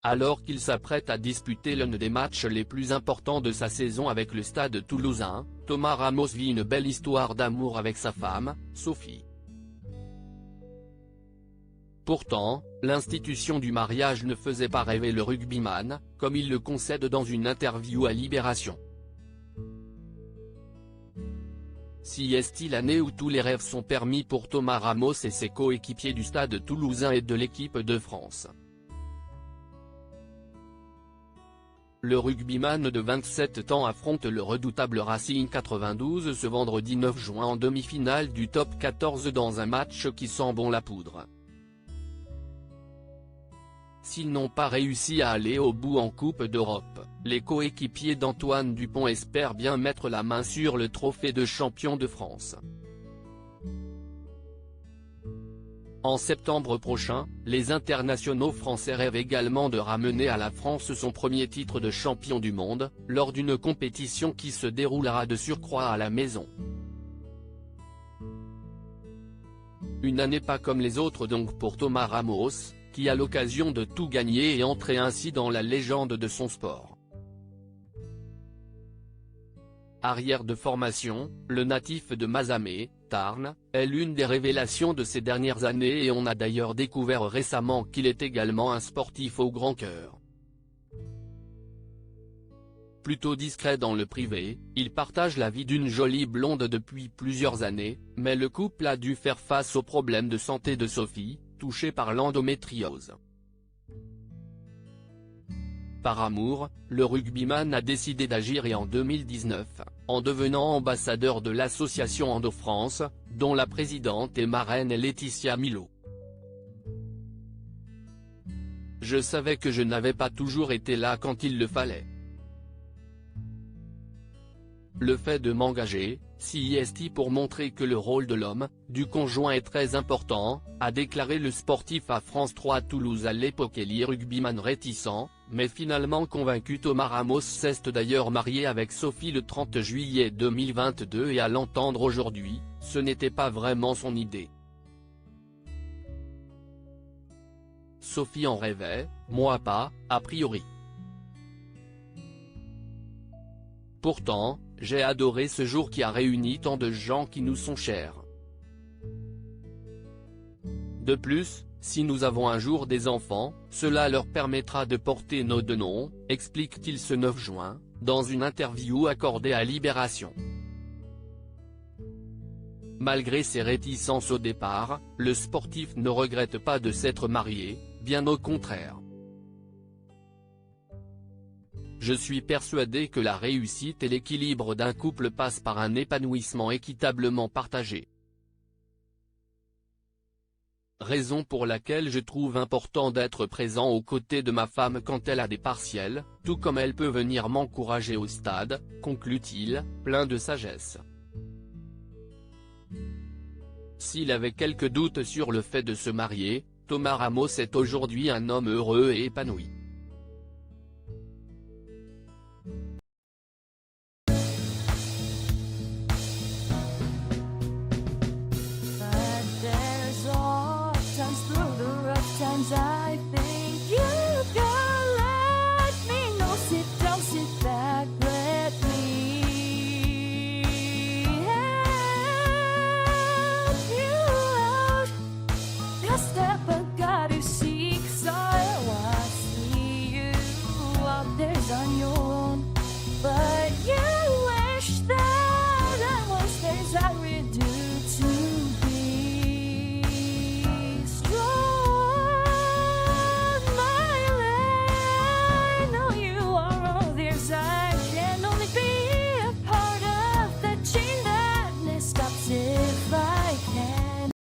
Alors qu'il s'apprête à disputer l'un des matchs les plus importants de sa saison avec le Stade toulousain, Thomas Ramos vit une belle histoire d'amour avec sa femme, Sophie. Pourtant, l'institution du mariage ne faisait pas rêver le rugbyman, comme il le concède dans une interview à Libération. Si est-il l'année où tous les rêves sont permis pour Thomas Ramos et ses coéquipiers du Stade toulousain et de l'équipe de France. Le rugbyman de 27 ans affronte le redoutable Racing 92 ce vendredi 9 juin en demi-finale du Top 14 dans un match qui sent bon la poudre. S'ils n'ont pas réussi à aller au bout en Coupe d'Europe, les coéquipiers d'Antoine Dupont espèrent bien mettre la main sur le trophée de champion de France. En septembre prochain, les internationaux français rêvent également de ramener à la France son premier titre de champion du monde, lors d'une compétition qui se déroulera de surcroît à la maison. Une année pas comme les autres donc pour Thomas Ramos, qui a l'occasion de tout gagner et entrer ainsi dans la légende de son sport. Arrière de formation, le natif de Mazamet, Tarn, est l'une des révélations de ces dernières années et on a d'ailleurs découvert récemment qu'il est également un sportif au grand cœur. Plutôt discret dans le privé, il partage la vie d'une jolie blonde depuis plusieurs années, mais le couple a dû faire face aux problèmes de santé de Sophie, touchée par l'endométriose. Par amour, le rugbyman a décidé d'agir et en 2019, en devenant ambassadeur de l'association Endo France, dont la présidente et marraine est Laetitia Milo. Je savais que je n'avais pas toujours été là quand il le fallait. Le fait de m'engager, si est pour montrer que le rôle de l'homme, du conjoint est très important, a déclaré le sportif à France 3 Toulouse à l'époque. Eli rugbyman réticent, mais finalement convaincu. Thomas Ramos s'est d'ailleurs marié avec Sophie le 30 juillet 2022 et à l'entendre aujourd'hui, ce n'était pas vraiment son idée. Sophie en rêvait, moi pas, a priori. Pourtant, j'ai adoré ce jour qui a réuni tant de gens qui nous sont chers. De plus, si nous avons un jour des enfants, cela leur permettra de porter nos deux noms, explique-t-il ce 9 juin, dans une interview accordée à Libération. Malgré ses réticences au départ, le sportif ne regrette pas de s'être marié, bien au contraire. Je suis persuadé que la réussite et l'équilibre d'un couple passent par un épanouissement équitablement partagé. Raison pour laquelle je trouve important d'être présent aux côtés de ma femme quand elle a des partiels, tout comme elle peut venir m'encourager au stade, conclut-il, plein de sagesse. S'il avait quelques doutes sur le fait de se marier, Thomas Ramos est aujourd'hui un homme heureux et épanoui. I think you can let me know. Sit down, sit back, let me help you out. Just step back, you seek, so I see you out there on your own, but